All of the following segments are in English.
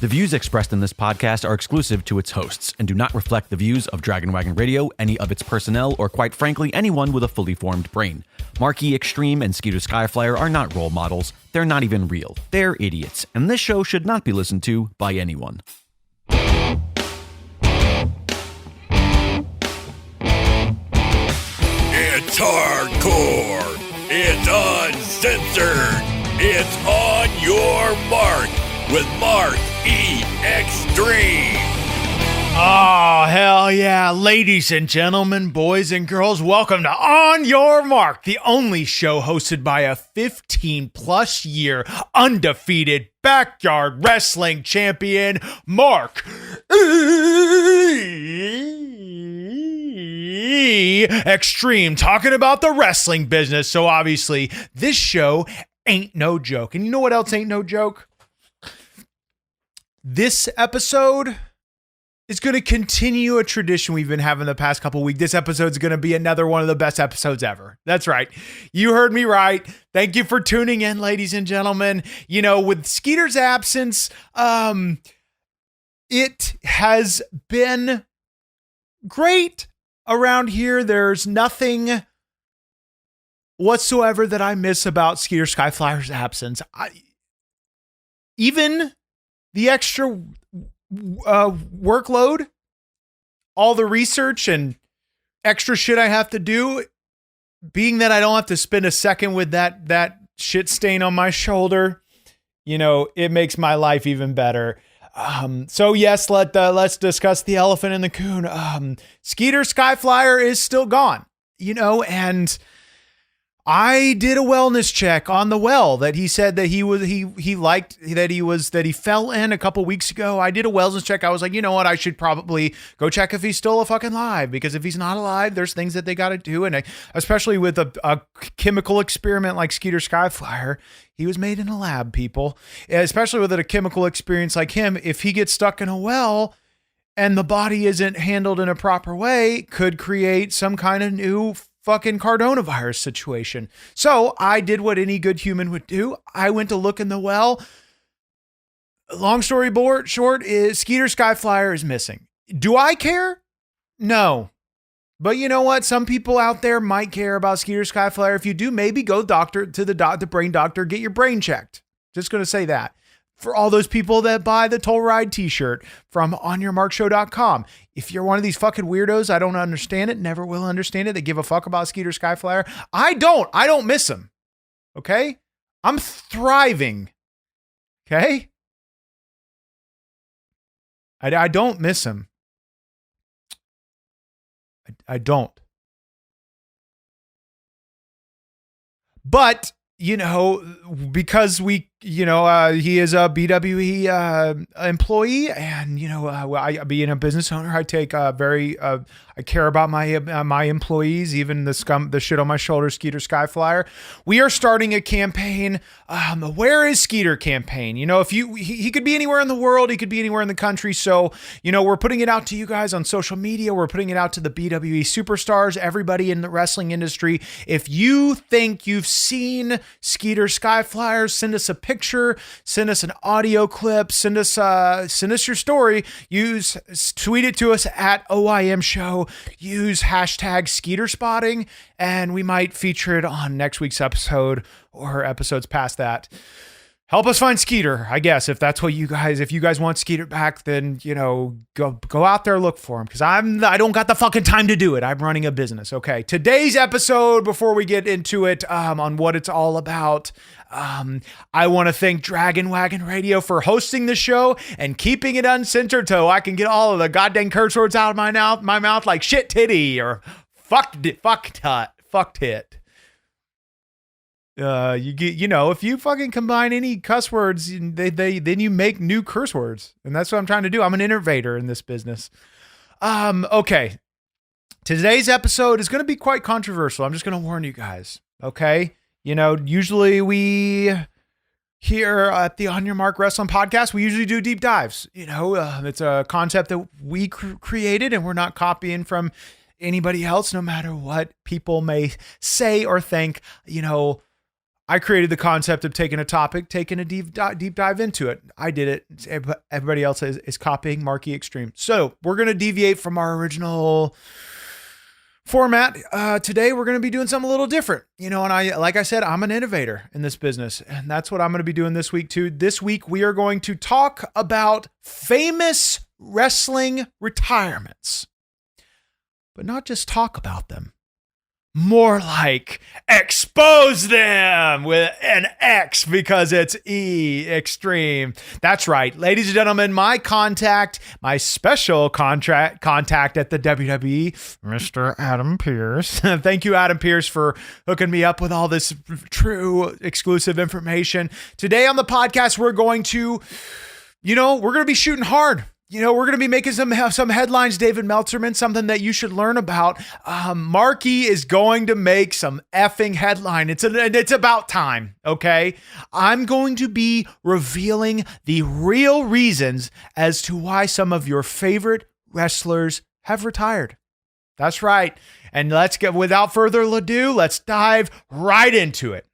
The views expressed in this podcast are exclusive to its hosts and do not reflect the views of Dragon Wagon Radio, any of its personnel, or quite frankly, anyone with a fully formed brain. Marky, Xtreme, and Skeeter Skyflyer are not role models. They're not even real. They're idiots, and this show should not be listened to by anyone. It's hardcore. It's uncensored. It's on your mark with Mark E. Xtreme. Oh, hell yeah. Ladies and gentlemen, boys and girls, welcome to On Your Mark, the only show hosted by a 15-plus year undefeated backyard wrestling champion, Mark E. Xtreme, talking about the wrestling business. So obviously, this show ain't no joke. And you know what else ain't no joke? This episode is going to continue a tradition we've been having the past couple weeks. This episode is going to be another one of the best episodes ever. That's right. You heard me right. Thank you for tuning in, ladies and gentlemen. You know, with Skeeter's absence, it has been great around here. There's nothing whatsoever that I miss about Skeeter Skyflyer's absence. Even the extra workload, all the research and extra shit I have to do, being that I don't have to spend a second with that shit stain on my shoulder, you know, it makes my life even better. So yes, let's discuss the elephant in the coon. Skeeter Skyflyer is still gone, you know, and I did a wellness check on the well that he said that he fell in a couple weeks ago. I did a wellness check. I was like, you know what? I should probably go check if he's still fucking alive, because if he's not alive, there's things that they got to do. And especially with a chemical experiment like Skeeter Skyflyer, he was made in a lab, people, especially with a chemical experience like him. If he gets stuck in a well and the body isn't handled in a proper way, could create some kind of new fucking coronavirus situation. So I did what any good human would do. I went to look in the well. Long story short is Skeeter Skyflyer is missing. Do I care? No. But you know what? Some people out there might care about Skeeter Skyflyer. If you do, maybe go to the brain doctor, get your brain checked. Just going to say that. For all those people that buy the Toll Ride t-shirt from OnYourMarkShow.com. If you're one of these fucking weirdos, I don't understand it, never will understand it, that give a fuck about Skeeter Skyflyer. I don't miss him. Okay? I'm thriving. Okay? I don't miss him. I don't. But, you know, because he is a BWE employee, and you know, I being a business owner, I take I care about my employees, even the shit on my shoulders. Skeeter Skyflyer. We are starting a campaign. Where is Skeeter campaign? You know, if he could be anywhere in the world, he could be anywhere in the country. So, you know, we're putting it out to you guys on social media. We're putting it out to the BWE superstars, everybody in the wrestling industry. If you think you've seen Skeeter Skyflyer, send us a picture, send us an audio clip, send us your story. Tweet it to us at OIM Show. Use hashtag Skeeter Spotting, and we might feature it on next week's episode or episodes past that. Help us find Skeeter, I guess, if that's what if you guys want Skeeter back, then, you know, go out there, look for him, because I don't got the fucking time to do it. I'm running a business. Okay. Today's episode, before we get into it, on what it's all about, I want to thank Dragon Wagon Radio for hosting the show and keeping it uncensored so I can get all of the goddamn curse words out of my mouth like shit titty or fucked it. You know, if you fucking combine any cuss words, then you make new curse words. And that's what I'm trying to do. I'm an innovator in this business. Okay. Today's episode is going to be quite controversial. I'm just going to warn you guys. Okay. You know, usually we here at the On Your Mark Wrestling Podcast, we usually do deep dives. You know, it's a concept that we created, and we're not copying from anybody else, no matter what people may say or think. You know, I created the concept of taking a topic, taking a deep dive into it. I did it. Everybody else is copying Marky Xtreme. So we're going to deviate from our original format. Today, we're going to be doing something a little different. And like I said, I'm an innovator in this business, and that's what I'm going to be doing this week too. This week, we are going to talk about famous wrestling retirements, but not just talk about them. More like expose them with an X because it's Xtreme. That's right. Ladies and gentlemen, my special contact at the WWE, Mr. Adam Pearce. Thank you, Adam Pearce, for hooking me up with all this true exclusive information. Today on the podcast, we're going to be shooting hard. We're going to be making some headlines, David Meltzerman, something that you should learn about. Marky is going to make some effing headline. It's about time, okay? I'm going to be revealing the real reasons as to why some of your favorite wrestlers have retired. That's right. And without further ado, let's dive right into it.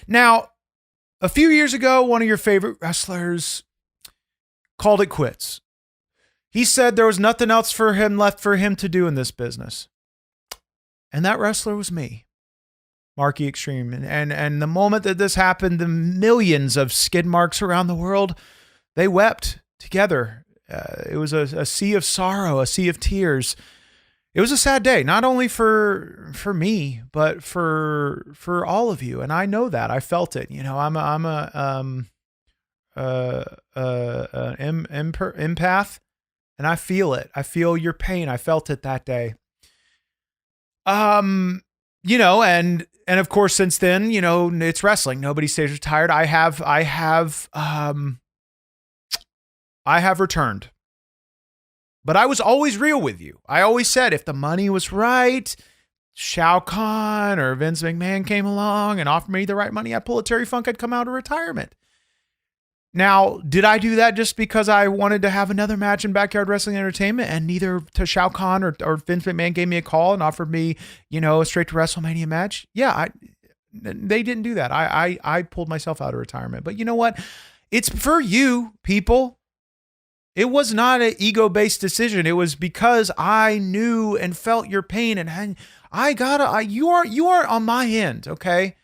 Now, a few years ago, one of your favorite wrestlers called it quits. He said there was nothing else left for him to do in this business. And that wrestler was me, Marky Xtreme. And the moment that this happened, the millions of skid marks around the world, they wept together. It was a sea of sorrow, a sea of tears. It was a sad day, not only for me, but for all of you. And I know that. I felt it. I'm a empath, and I feel it. I feel your pain. I felt it that day. And of course, since then, it's wrestling. Nobody stays retired. I have returned, but I was always real with you. I always said if the money was right, Shao Kahn or Vince McMahon came along and offered me the right money, I'd pull a Terry Funk. I'd come out of retirement. Now, did I do that just because I wanted to have another match in Backyard Wrestling Entertainment and neither to Shao Kahn or Vince McMahon gave me a call and offered me, a straight to WrestleMania match? Yeah, they didn't do that. I pulled myself out of retirement. But you know what? It's for you, people. It was not an ego-based decision. It was because I knew and felt your pain, and you are on my end, okay?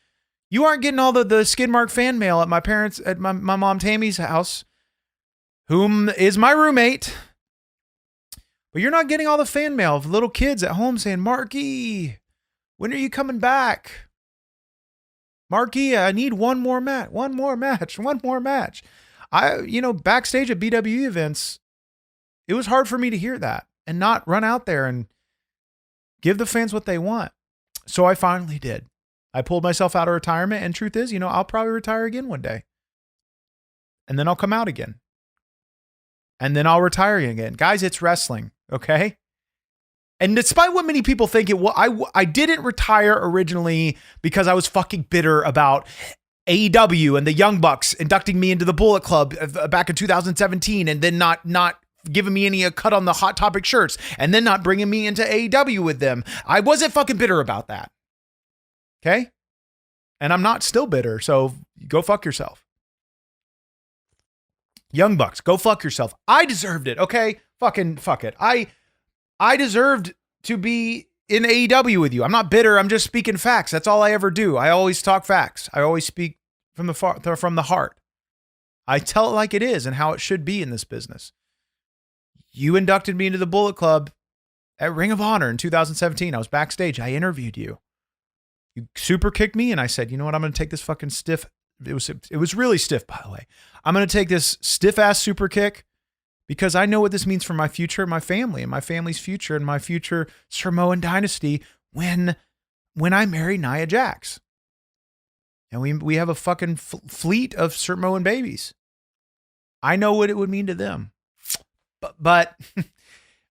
You aren't getting all the skid mark fan mail at my mom Tammy's house, whom is my roommate. But you're not getting all the fan mail of little kids at home saying, Marky, when are you coming back? Marky, I need one more match. Backstage at BWE events, it was hard for me to hear that and not run out there and give the fans what they want. So I finally did. I pulled myself out of retirement, and truth is, I'll probably retire again one day. And then I'll come out again. And then I'll retire again. Guys, it's wrestling, okay? And despite what many people think, I didn't retire originally because I was fucking bitter about AEW and the Young Bucks inducting me into the Bullet Club back in 2017 and then not giving me any cut on the Hot Topic shirts and then not bringing me into AEW with them. I wasn't fucking bitter about that. Okay? And I'm not still bitter, so go fuck yourself. Young Bucks, go fuck yourself. I deserved it, okay? Fucking fuck it. I deserved to be in AEW with you. I'm not bitter, I'm just speaking facts. That's all I ever do. I always talk facts. I always speak from the heart. I tell it like it is and how it should be in this business. You inducted me into the Bullet Club at Ring of Honor in 2017. I was backstage. I interviewed you. You super kicked me, and I said, you know what? I'm going to take this fucking stiff. It was really stiff, by the way. I'm going to take this stiff ass super kick because I know what this means for my future, my family, and my family's future, and my future Samoan dynasty when I marry Nia Jax. And we have a fucking fleet of Samoan babies. I know what it would mean to them. But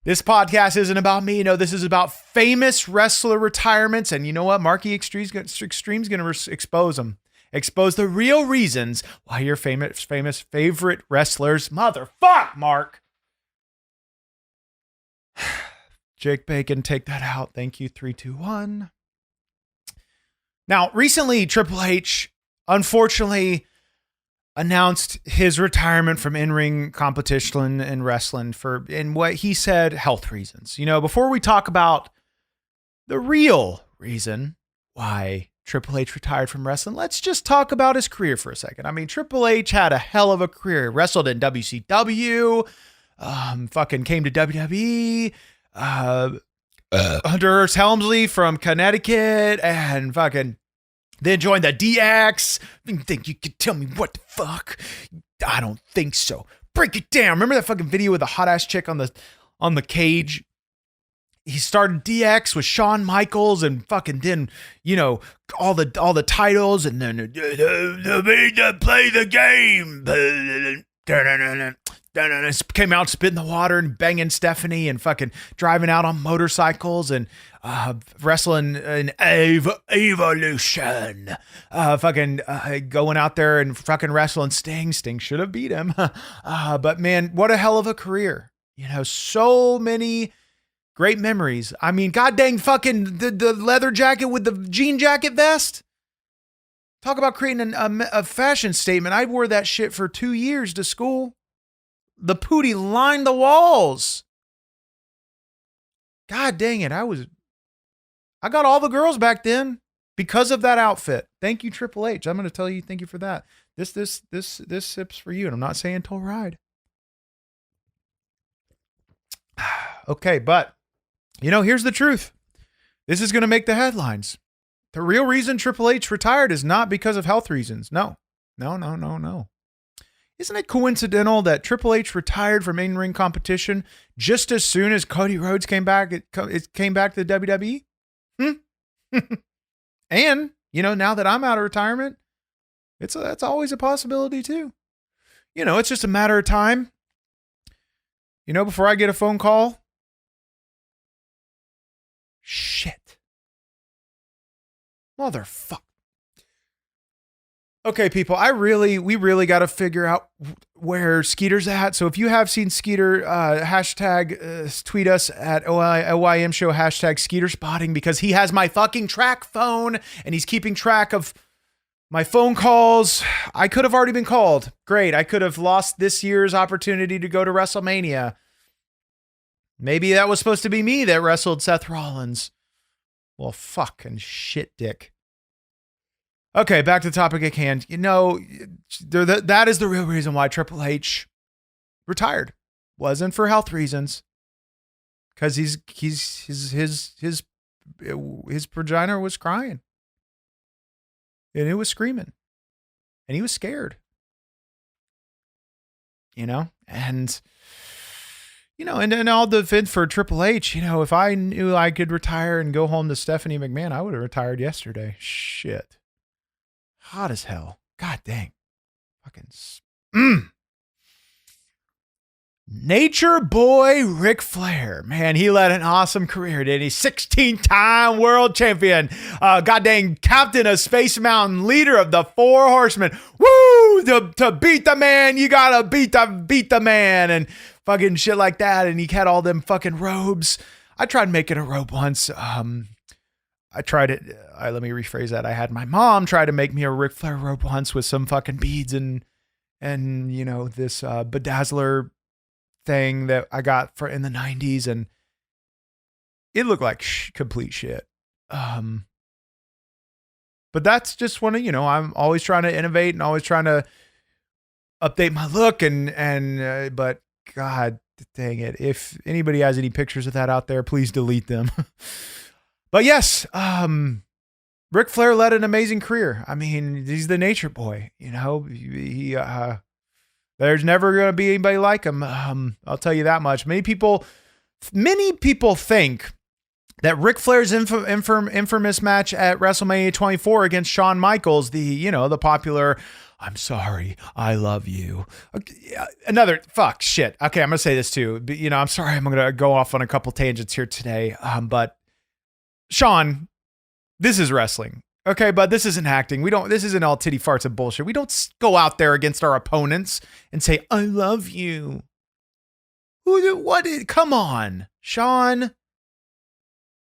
this podcast isn't about me. This is about famous wrestler retirements. And you know what? Marky Xtreme's going to expose them. Expose the real reasons why your famous favorite wrestlers. Motherfuck, Mark. Jake Bacon, take that out. Thank you. 3, 2, 1. Now, recently, Triple H, unfortunately, announced his retirement from in-ring competition and wrestling in what he said, health reasons. Before we talk about the real reason why Triple H retired from wrestling, let's just talk about his career for a second. I mean, Triple H had a hell of a career. Wrestled in WCW, fucking came to WWE, Hunter Hearst Helmsley from Connecticut, and fucking then joined the DX. You think you could tell me what the fuck? I don't think so. Break it down. Remember that fucking video with the hot ass chick on the cage? He started DX with Shawn Michaels and fucking then, all the titles and then the way to play the game. Came out spitting the water and banging Stephanie and fucking driving out on motorcycles and wrestling in Evolution. Going out there and fucking wrestling Sting. Sting should have beat him. But man, what a hell of a career. So many great memories. I mean, god dang fucking the leather jacket with the jean jacket vest. Talk about creating a fashion statement. I wore that shit for 2 years to school. The pootie lined the walls. God dang it. I got all the girls back then because of that outfit. Thank you, Triple H. I'm going to tell you, thank you for that. This sip's for you. And I'm not saying to ride. Okay. But here's the truth. This is going to make the headlines. The real reason Triple H retired is not because of health reasons. No. Isn't it coincidental that Triple H retired from in-ring competition just as soon as Cody Rhodes came back? It came back to the WWE. And now that I'm out of retirement, that's always a possibility too. It's just a matter of time. Before I get a phone call. Shit. Motherfucker. Okay, people, we really got to figure out where Skeeter's at. So if you have seen Skeeter, tweet us at OYM show, Skeeter spotting, because he has my fucking track phone and he's keeping track of my phone calls. I could have already been called. Great. I could have lost this year's opportunity to go to WrestleMania. Maybe that was supposed to be me that wrestled Seth Rollins. Well, fucking shit, dick. Okay, back to the topic at hand. That is the real reason why Triple H retired. Wasn't for health reasons. Because his vagina was crying. And it was screaming. And he was scared. And all the defense for Triple H, if I knew I could retire and go home to Stephanie McMahon, I would have retired yesterday. Shit. Hot as hell. God dang. Fucking. Nature Boy Ric Flair. Man, he led an awesome career, didn't he? 16-time world champion. God dang, captain of Space Mountain, leader of the Four Horsemen. Woo! To beat the man, you gotta beat the man. And fucking shit like that. And he had all them fucking robes. I tried making a robe once. I tried it. Let me rephrase that. I had my mom try to make me a Ric Flair robe once with some fucking beads and this bedazzler thing that I got in the 90s, and it looked like complete shit. But that's just one of, I'm always trying to innovate and always trying to update my look but God dang it. If anybody has any pictures of that out there, please delete them. But yes, Ric Flair led an amazing career. I mean, he's the Nature Boy. He there's never going to be anybody like him. I'll tell you that much. Many people think that Ric Flair's infamous match at WrestleMania 24 against Shawn Michaels, the popular "I'm sorry, I love you." Another fuck shit. Okay, I'm gonna say this too. But, I'm sorry. I'm gonna go off on a couple tangents here today. But Shawn, this is wrestling. Okay, but this isn't acting. This isn't all titty farts and bullshit. We don't go out there against our opponents and say, "I love you." Come on, Shawn.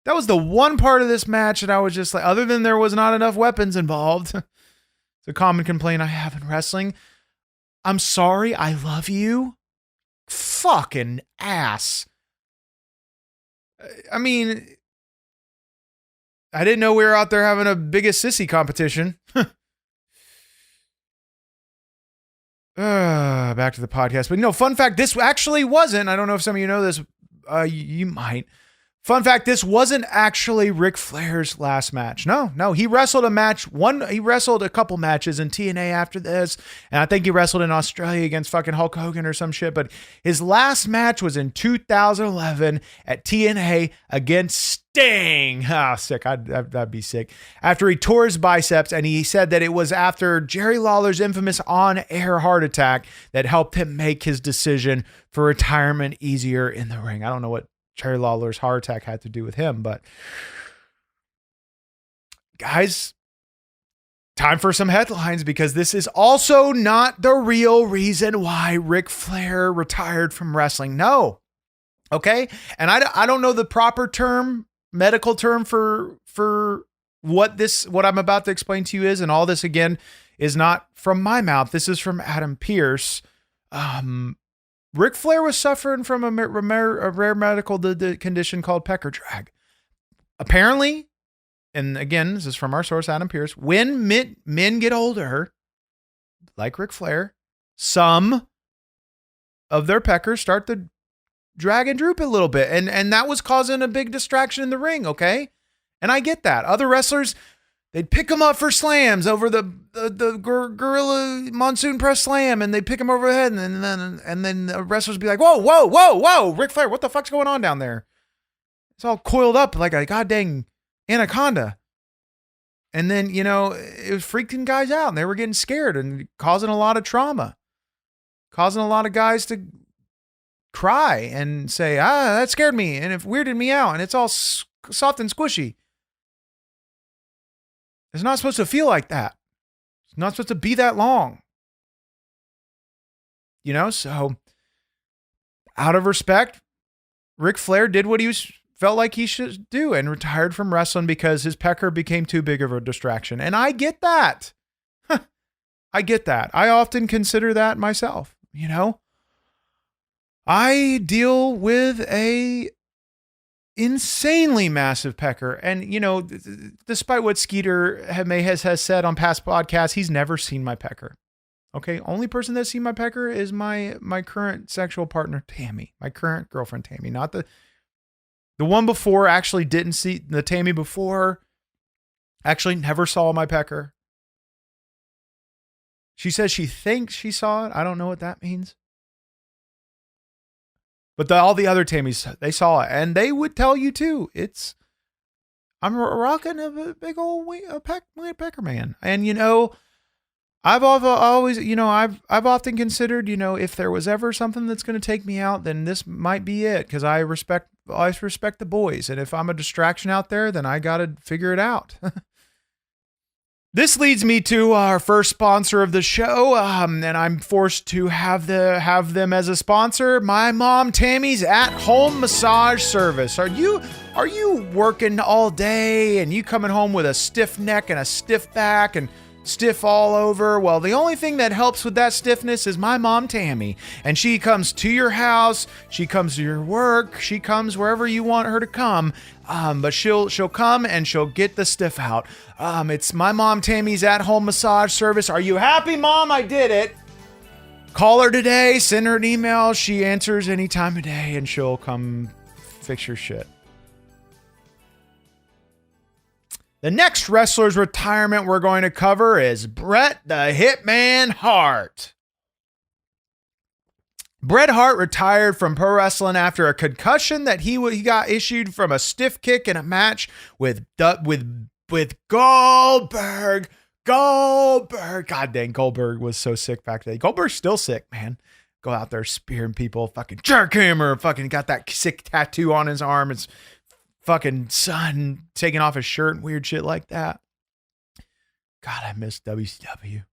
That was the one part of this match that I was just like, other than there was not enough weapons involved. It's a common complaint I have in wrestling. I'm sorry, I love you. Fucking ass. I mean, I didn't know we were out there having a biggest sissy competition. Back to the podcast. But no, fun fact, this actually wasn't, I don't know if some of you know this, you might. Fun fact, this wasn't actually Ric Flair's last match. No, he wrestled he wrestled a couple matches in TNA after this, and I think he wrestled in Australia against fucking Hulk Hogan or some shit, but his last match was in 2011 at TNA against Sting. Ah, sick. That'd be sick. After he tore his biceps, and he said that it was after Jerry Lawler's infamous on-air heart attack that helped him make his decision for retirement easier in the ring. I don't know what Jerry Lawler's heart attack had to do with him, but guys, time for some headlines, because this is also not the real reason why Ric Flair retired from wrestling. No. Okay. And I don't know the proper term, medical term for what I'm about to explain to you is, and all this again is not from my mouth. This is from Adam Pearce. Ric Flair was suffering from a rare medical condition called Pecker Drag. Apparently, and again, this is from our source, Adam Pearce, when men get older, like Ric Flair, some of their peckers start to drag and droop a little bit. And that was causing a big distraction in the ring, okay? And I get that. Other wrestlers, they'd pick them up for slams over the Gorilla Monsoon Press Slam, and they'd pick them over the head, and then the wrestlers would be like, whoa, Ric Flair, what the fuck's going on down there? It's all coiled up like a goddamn anaconda. And then, it was freaking guys out, and they were getting scared and causing a lot of trauma, causing a lot of guys to cry and say, that scared me, and it weirded me out, and it's all soft and squishy. It's not supposed to feel like that. It's not supposed to be that long. So out of respect, Ric Flair did what he felt like he should do and retired from wrestling because his pecker became too big of a distraction. And I get that. I get that. I often consider that myself, I deal with a insanely massive pecker. And, despite what Skeeter has said on past podcasts, he's never seen my pecker. Okay. Only person that's seen my pecker is my current sexual partner, Tammy, my current girlfriend, Tammy, not the one before. Actually didn't see the Tammy before. Actually never saw my pecker. She says she thinks she saw it. I don't know what that means. But all the other Tammys, they saw it, and they would tell you too. I'm rocking a big old pecker man, and I've always, I've often considered, if there was ever something that's going to take me out, then this might be it, because I respect the boys, and if I'm a distraction out there, then I got to figure it out. This leads me to our first sponsor of the show, and I'm forced to have them as a sponsor. My mom Tammy's at-home massage service. Are you working all day and you coming home with a stiff neck and a stiff back and stiff all over? Well, the only thing that helps with that stiffness is my mom Tammy, and she comes to your house, she comes to your work, she comes wherever you want her to come. But she'll come and she'll get the stiff out. It's my mom Tammy's at-home massage service. Are you happy, Mom? I did it. Call her today, send her an email. She answers any time of day, and she'll come fix your shit. The next wrestler's retirement we're going to cover is Bret the Hitman Hart. Bret Hart retired from pro wrestling after a concussion that he got issued from a stiff kick in a match with Goldberg. God dang, Goldberg was so sick back then. Goldberg's still sick, man. Go out there spearing people, fucking jerkhammer, fucking got that sick tattoo on his arm. It's fucking son taking off his shirt and weird shit like that. God, I miss WCW.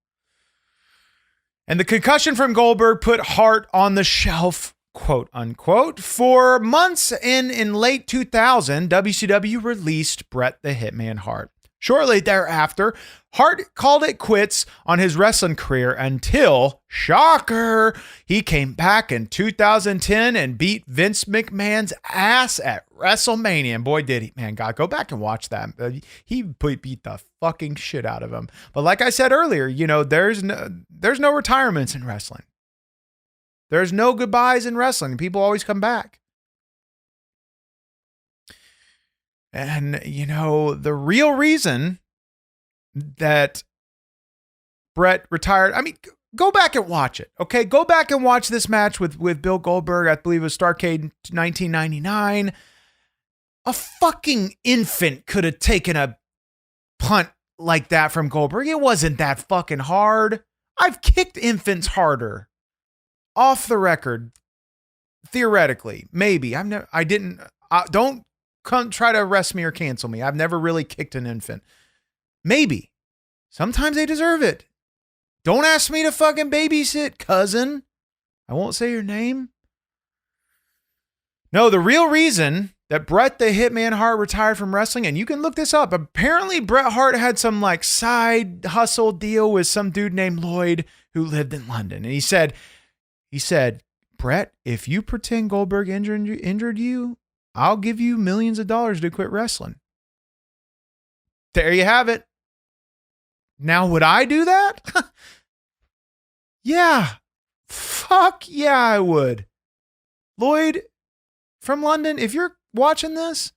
And the concussion from Goldberg put Hart on the shelf quote unquote. For months in late 2000, WCW released Bret the Hitman Hart. Shortly thereafter, Hart called it quits on his wrestling career until, shocker, he came back in 2010 and beat Vince McMahon's ass at WrestleMania. And boy, did he, man, God, go back and watch that. He beat the fucking shit out of him. But like I said earlier, you know, there's no retirements in wrestling. There's no goodbyes in wrestling. People always come back. And, you know, the real reason that Bret retired, I mean, go back and watch it, okay? Go back and watch this match with Bill Goldberg. I believe it was Starrcade 1999. A fucking infant could have taken a punt like that from Goldberg. It wasn't that fucking hard. I've kicked infants harder. Off the record, theoretically, maybe. Don't come try to arrest me or cancel me. I've never really kicked an infant. Maybe. Sometimes they deserve it. Don't ask me to fucking babysit, cousin. I won't say your name. No, the real reason that Bret the Hitman Hart retired from wrestling, and you can look this up, apparently Bret Hart had some like side hustle deal with some dude named Lloyd who lived in London. And he said, Bret, if you pretend Goldberg injured you, I'll give you millions of dollars to quit wrestling. There you have it. Now, would I do that? Yeah. Fuck yeah, I would. Lloyd from London, if you're watching this,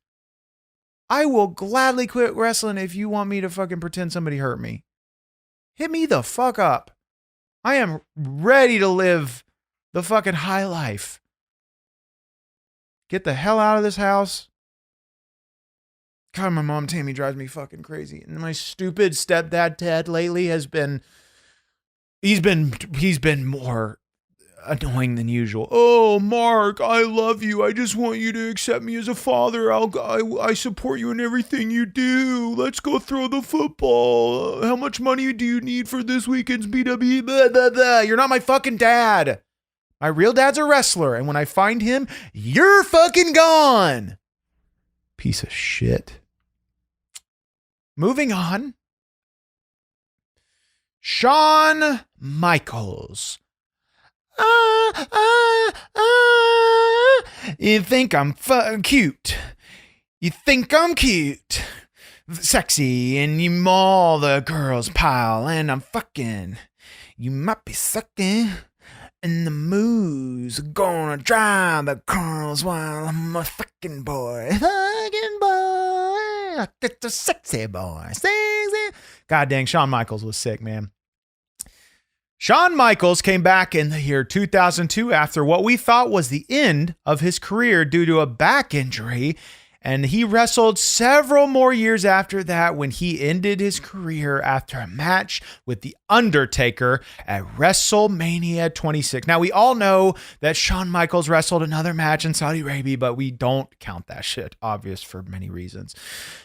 I will gladly quit wrestling if you want me to fucking pretend somebody hurt me. Hit me the fuck up. I am ready to live the fucking high life. Get the hell out of this house. God, my mom Tammy drives me fucking crazy. And my stupid stepdad Ted lately he's been more annoying than usual. Oh, Mark, I love you. I just want you to accept me as a father. I support you in everything you do. Let's go throw the football. How much money do you need for this weekend's BW? Blah, blah, blah. You're not my fucking dad. My real dad's a wrestler, and when I find him, you're fucking gone. Piece of shit. Moving on. Shawn Michaels. You think I'm cute. You think I'm cute. Sexy, and you all the girls pile, and I'm fucking. You might be sucking. And the moves are gonna drive the girls while I'm a fucking boy. Fucking boy. It's a sexy boy. Sexy. God dang, Shawn Michaels was sick, man. Shawn Michaels came back in the year 2002 after what we thought was the end of his career due to a back injury. And he wrestled several more years after that when he ended his career after a match with The Undertaker at WrestleMania 26. Now, we all know that Shawn Michaels wrestled another match in Saudi Arabia, but we don't count that shit, obvious for many reasons.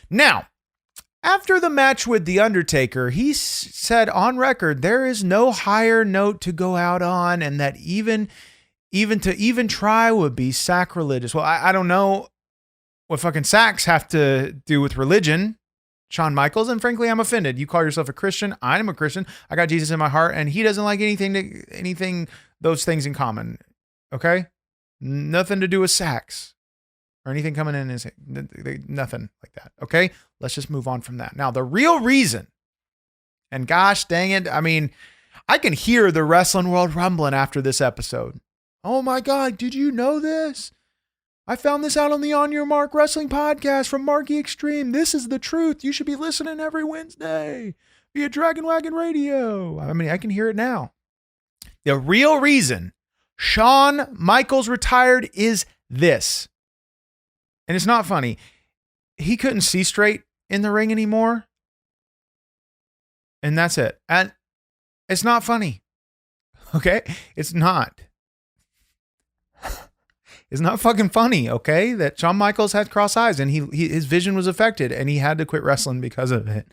Now, after the match with The Undertaker, he said on record, there is no higher note to go out on, and that even to try would be sacrilegious. Well, I don't know what fucking sacks have to do with religion, Shawn Michaels, and frankly, I'm offended. You call yourself a Christian. I'm a Christian. I got Jesus in my heart, and he doesn't like those things in common. Okay? Nothing to do with sacks or anything coming in his nothing like that. Okay? Let's just move on from that. Now, the real reason, and gosh dang it, I mean, I can hear the wrestling world rumbling after this episode. Oh my God, did you know this? I found this out on the On Your Mark Wrestling podcast from Marky Xtreme. This is the truth. You should be listening every Wednesday via Dragon Wagon Radio. I mean, I can hear it now. The real reason Shawn Michaels retired is this. And it's not funny. He couldn't see straight in the ring anymore. And that's it. And it's not funny. Okay? It's not. It's not fucking funny, okay? That Shawn Michaels had cross eyes and his vision was affected and he had to quit wrestling because of it.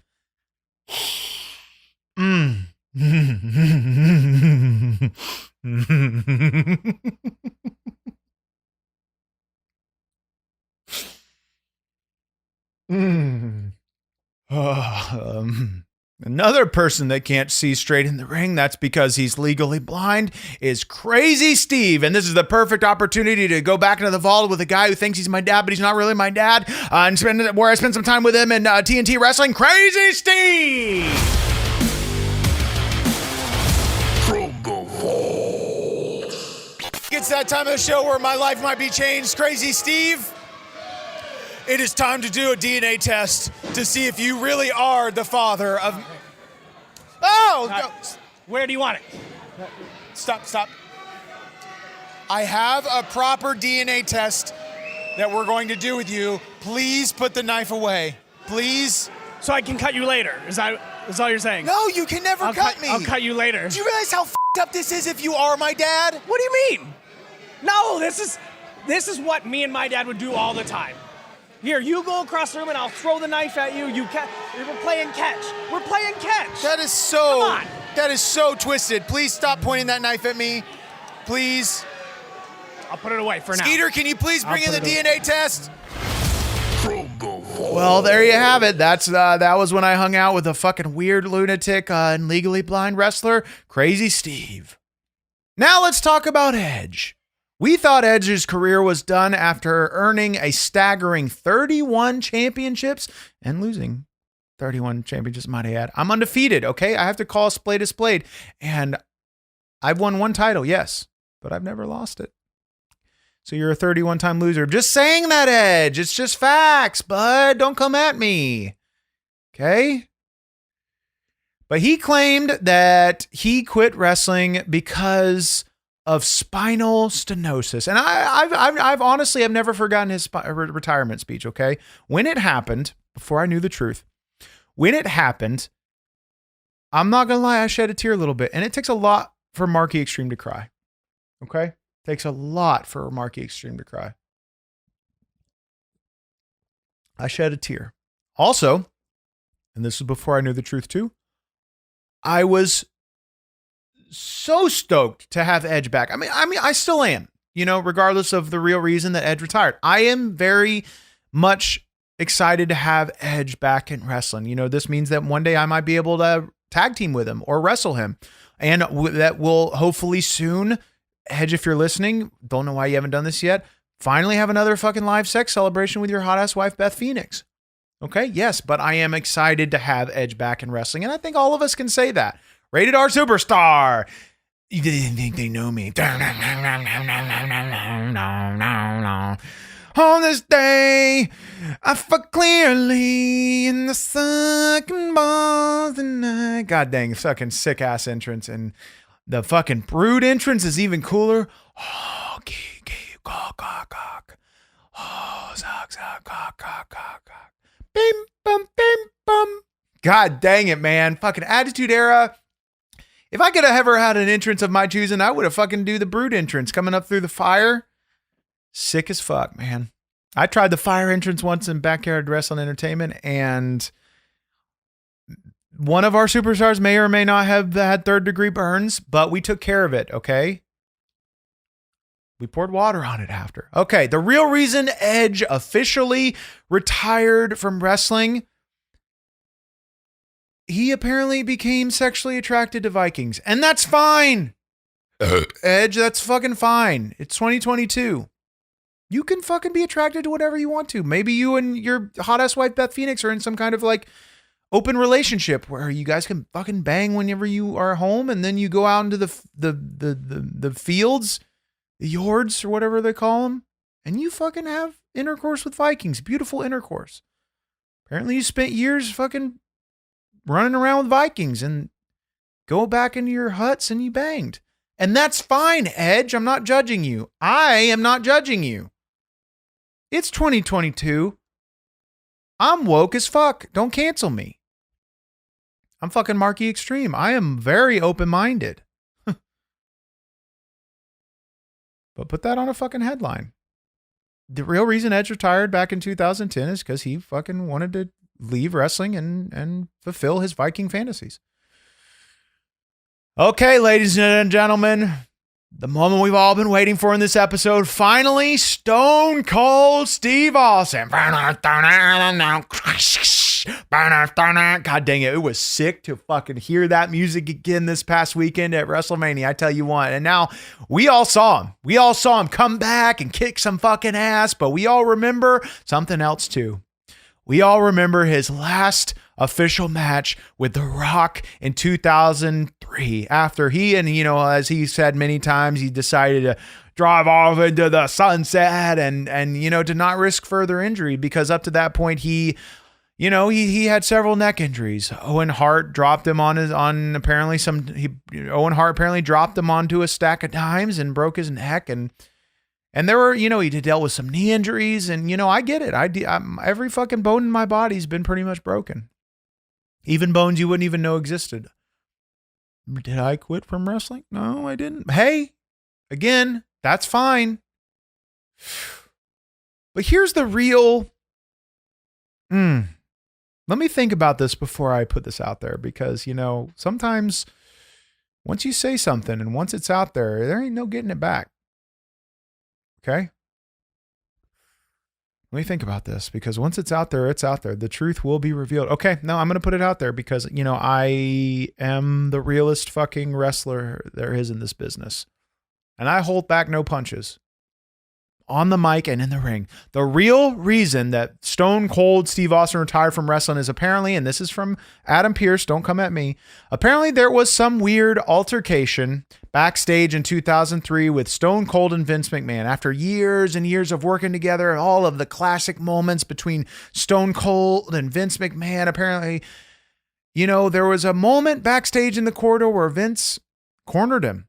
Another person that can't see straight in the ring, that's because he's legally blind, is Crazy Steve. And this is the perfect opportunity to go back into the vault with a guy who thinks he's my dad, but he's not really my dad, and where I spent some time with him in TNT Wrestling, Crazy Steve! From the vault. It's that time of the show where my life might be changed, Crazy Steve. It is time to do a DNA test to see if you really are the father of... Oh! Where do you want it? Stop. I have a proper DNA test that we're going to do with you. Please put the knife away. Please. So I can cut you later. Is that all you're saying? No, you can never cut me. I'll cut you later. Do you realize how f***ed up this is if you are my dad? What do you mean? No, this is what me and my dad would do all the time. Here, you go across the room and I'll throw the knife at you. We're playing catch. We're playing catch. That is so twisted. Please stop pointing that knife at me. Please. I'll put it away for now. Skeeter, can you please bring in the DNA test? From the vault. Well, there you have it. That was when I hung out with a fucking weird lunatic and legally blind wrestler, Crazy Steve. Now let's talk about Edge. We thought Edge's career was done after earning a staggering 31 championships and losing 31 championships, might I add. I'm undefeated, okay? I have to call a spade, and I've won one title, yes, but I've never lost it. So you're a 31-time loser. Just saying that, Edge. It's just facts, bud. Don't come at me, okay? But he claimed that he quit wrestling because of spinal stenosis. And I've honestly, I've never forgotten his retirement speech, okay? When it happened, before I knew the truth, when it happened, I'm not going to lie, I shed a tear a little bit. And it takes a lot for Marky Xtreme to cry, okay? It takes a lot for Marky Xtreme to cry. I shed a tear. Also, and this is before I knew the truth too, I was so stoked to have Edge back. I mean, I still am, regardless of the real reason that Edge retired. I am very much excited to have Edge back in wrestling. This means that one day I might be able to tag team with him or wrestle him. And that will hopefully soon, Edge, if you're listening, don't know why you haven't done this yet, finally have another fucking live sex celebration with your hot ass wife, Beth Phoenix. Okay, yes, but I am excited to have Edge back in wrestling. And I think all of us can say that. Rated R Superstar. You didn't think they know me. On this day, I fuck clearly in the sucking balls tonight. God dang, fucking sick ass entrance. And the fucking Brood entrance is even cooler. Oh, cock, cock, cock. Oh, sock, cock, cock, cock. Bim, bum, bim, bum. God dang it, man. Fucking Attitude Era. If I could have ever had an entrance of my choosing, I would have fucking do the Brood entrance coming up through the fire. Sick as fuck, man. I tried the fire entrance once in Backyard Wrestling Entertainment, and one of our superstars may or may not have had third-degree burns, but we took care of it, okay? We poured water on it after. Okay, the real reason Edge officially retired from wrestling, he apparently became sexually attracted to Vikings. And that's fine. Edge, that's fucking fine. It's 2022. You can fucking be attracted to whatever you want to. Maybe you and your hot ass wife Beth Phoenix are in some kind of like open relationship where you guys can fucking bang whenever you are home, and then you go out into the fields, the yards or whatever they call them, and you fucking have intercourse with Vikings. Beautiful intercourse. Apparently you spent years fucking running around with Vikings and go back into your huts and you banged. And that's fine, Edge. I'm not judging you. I am not judging you. It's 2022. I'm woke as fuck. Don't cancel me. I'm fucking Marky Xtreme. I am very open-minded. But put that on a fucking headline. The real reason Edge retired back in 2010 is because he fucking wanted to leave wrestling and fulfill his Viking fantasies. Okay, ladies and gentlemen, The moment we've all been waiting for in this episode, finally, Stone Cold Steve Austin. God dang it. It was sick to fucking hear that music again this past weekend at WrestleMania. I tell you what. And now we all saw him. We all saw him come back and kick some fucking ass, but we all remember something else too. We all remember his last official match with The Rock in 2003 after he, and as he said many times, he decided to drive off into the sunset and to not risk further injury, because up to that point he had several neck injuries. Owen Hart dropped him Owen Hart apparently dropped him onto a stack of dimes and broke his neck, and there were, he dealt with some knee injuries, and I get it. Every fucking bone in my body's been pretty much broken. Even bones you wouldn't even know existed. Did I quit from wrestling? No, I didn't. Hey, again, that's fine. But here's the real. Let me think about this before I put this out there, because, sometimes once you say something and once it's out there ain't no getting it back. Okay? Let me think about this, because once it's out there, it's out there. The truth will be revealed. Okay, no, I'm going to put it out there because, I am the realest fucking wrestler there is in this business. And I hold back no punches. On the mic and in the ring. The real reason that Stone Cold Steve Austin retired from wrestling is apparently, and this is from Adam Pearce, don't come at me, apparently there was some weird altercation backstage in 2003 with Stone Cold and Vince McMahon. After years and years of working together, all of the classic moments between Stone Cold and Vince McMahon, apparently, there was a moment backstage in the corridor where Vince cornered him.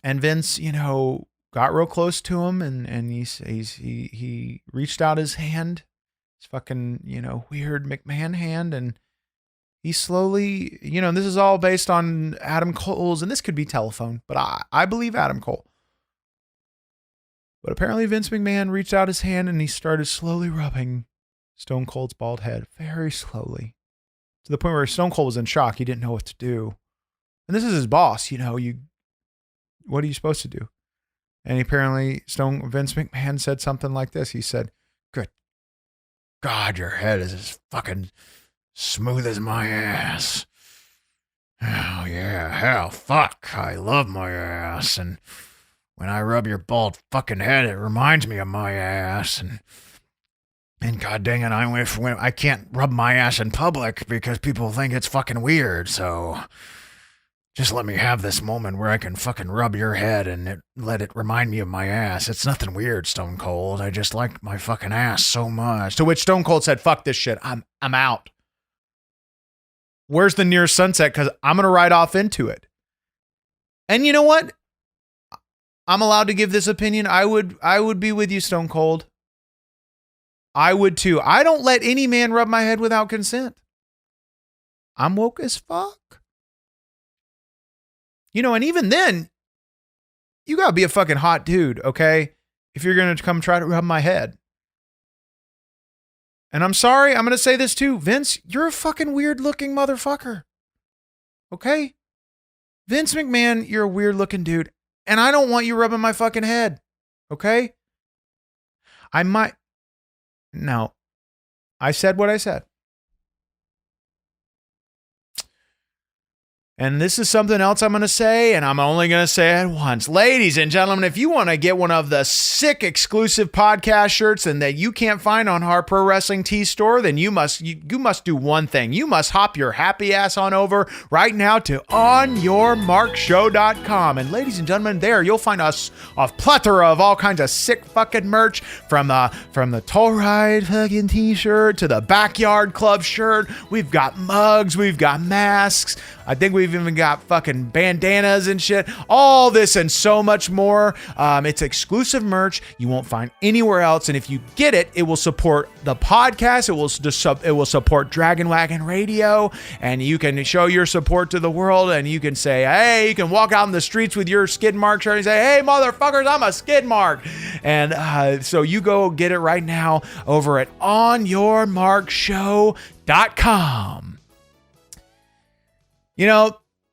And Vince, got real close to him, and he reached out his hand, his fucking, weird McMahon hand, and he slowly, this is all based on Adam Cole's, and this could be telephone, but I believe Adam Cole. But apparently Vince McMahon reached out his hand and he started slowly rubbing Stone Cold's bald head, very slowly, to the point where Stone Cold was in shock. He didn't know what to do. And this is his boss, what are you supposed to do? And apparently Vince McMahon said something like this. He said, "Good God, your head is as fucking smooth as my ass. Oh yeah, hell, fuck, I love my ass. And when I rub your bald fucking head, it reminds me of my ass. And god dang it, I can't rub my ass in public because people think it's fucking weird, so just let me have this moment where I can fucking rub your head and let it remind me of my ass. It's nothing weird, Stone Cold. I just like my fucking ass so much." To which Stone Cold said, "Fuck this shit. I'm out. Where's the nearest sunset? Because I'm going to ride off into it." And you know what? I'm allowed to give this opinion. I would be with you, Stone Cold. I would too. I don't let any man rub my head without consent. I'm woke as fuck. And even then, you gotta be a fucking hot dude, okay? If you're gonna come try to rub my head. And I'm sorry, I'm gonna say this too. Vince, you're a fucking weird looking motherfucker. Okay? Vince McMahon, you're a weird looking dude. And I don't want you rubbing my fucking head. Okay? No. I said what I said. And this is something else I'm going to say, and I'm only going to say it once. Ladies and gentlemen, if you want to get one of the sick exclusive podcast shirts and that you can't find on our Pro Wrestling Tee store, then you must do one thing. You must hop your happy ass on over right now to OnYourMarkShow.com. And ladies and gentlemen, there you'll find us a plethora of all kinds of sick fucking merch, from the Toll Ride fucking t-shirt to the Backyard Club shirt. We've got mugs, we've got masks. I think we've even got fucking bandanas and shit. All this and so much more. It's exclusive merch you won't find anywhere else. And if you get it, it will support the podcast. It will support Dragon Wagon Radio. And you can show your support to the world. And you can say, hey, you can walk out in the streets with your skid mark shirt and say, hey, motherfuckers, I'm a skid mark. And so you go get it right now over at OnYourMarkShow.com.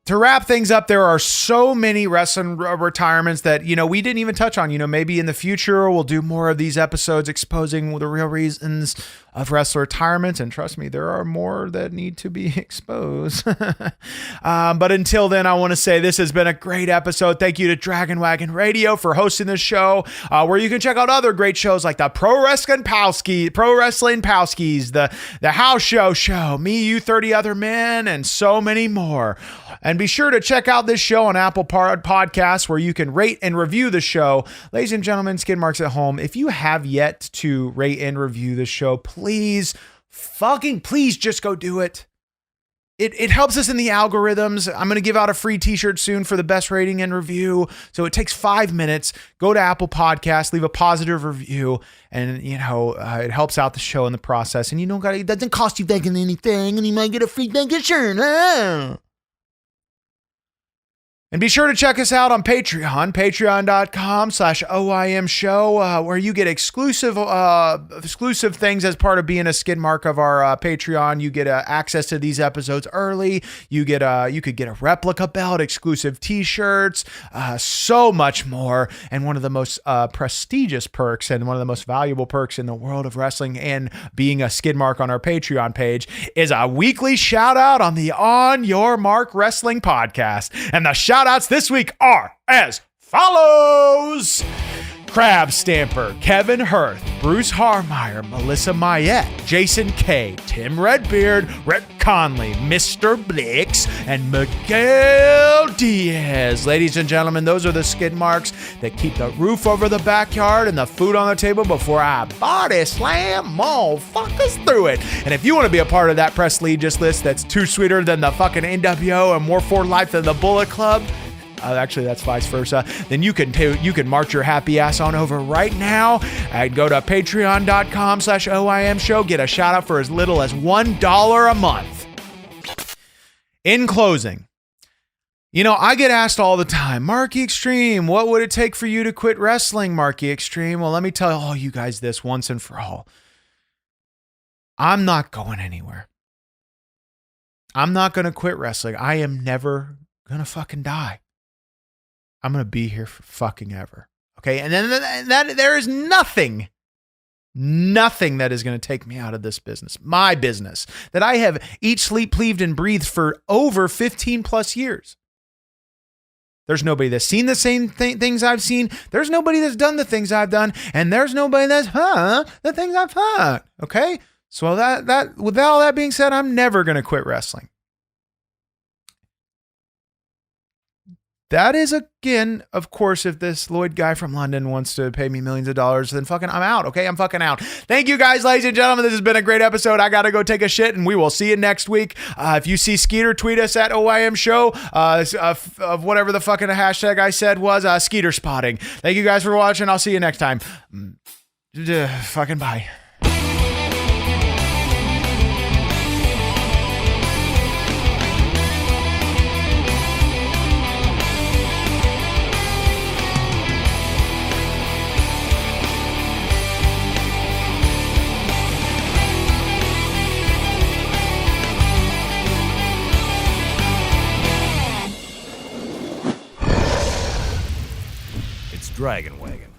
to wrap things up, there are so many wrestling retirements that, we didn't even touch on. Maybe in the future we'll do more of these episodes exposing the real reasons of wrestler retirements. And trust me, there are more that need to be exposed. But until then, I want to say this has been a great episode. Thank you to Dragon Wagon Radio for hosting this show, where you can check out other great shows like the Pro Wrestling Palskis, the House Show, Me, You, 30 Other Men, and so many more. And be sure to check out this show on Apple Podcasts, where you can rate and review the show. Ladies and gentlemen, skid marks at home, if you have yet to rate and review the show, please just go do it. It helps us in the algorithms. I'm going to give out a free t-shirt soon for the best rating and review. So it takes 5 minutes. Go to Apple Podcasts, leave a positive review, and it helps out the show in the process. And it doesn't cost you fucking anything, and you might get a free fucking shirt. And be sure to check us out on Patreon, patreon.com/OIM show, where you get exclusive things as part of being a skid mark of our Patreon. You get access to these episodes early. You could get a replica belt, exclusive t-shirts, so much more. And one of the most prestigious perks and one of the most valuable perks in the world of wrestling and being a skid mark on our Patreon page is a weekly shout out on the On Your Mark Wrestling podcast. And the shout outs this week are as follows: Crab Stamper, Kevin Hirth, Bruce Harmeyer, Melissa Mayette, Jason K, Tim Redbeard, Rhett Conley, Mr. Blix, and Miguel Diaz. Ladies and gentlemen, those are the skid marks that keep the roof over the backyard and the food on the table before I body slam motherfuckers through it. And if you want to be a part of that press legis list that's two sweeter than the fucking NWO and more for life than the Bullet Club, actually, that's vice versa, then you can march your happy ass on over right now and go to patreon.com/OIM show. Get a shout out for as little as $1 a month. In closing, I get asked all the time, Marky Xtreme, what would it take for you to quit wrestling, Marky Xtreme? Well, let me tell all you guys this once and for all. I'm not going anywhere. I'm not going to quit wrestling. I am never going to fucking die. I'm going to be here for fucking ever. Okay. And then there is nothing that is going to take me out of this business, my business that I have eat, sleep, pleaved, and breathed for over 15 plus years. There's nobody that's seen the same things I've seen. There's nobody that's done the things I've done. And there's nobody that's the things I've done. Okay. So with all that being said, I'm never going to quit wrestling. That is, again, of course, if this Lloyd guy from London wants to pay me millions of dollars, then fucking I'm out, okay? I'm fucking out. Thank you guys, ladies and gentlemen. This has been a great episode. I got to go take a shit, and we will see you next week. If you see Skeeter, tweet us at OIM Show of whatever the fucking hashtag I said was Skeeter spotting. Thank you guys for watching. I'll see you next time. Fucking bye. Dragon Wagon.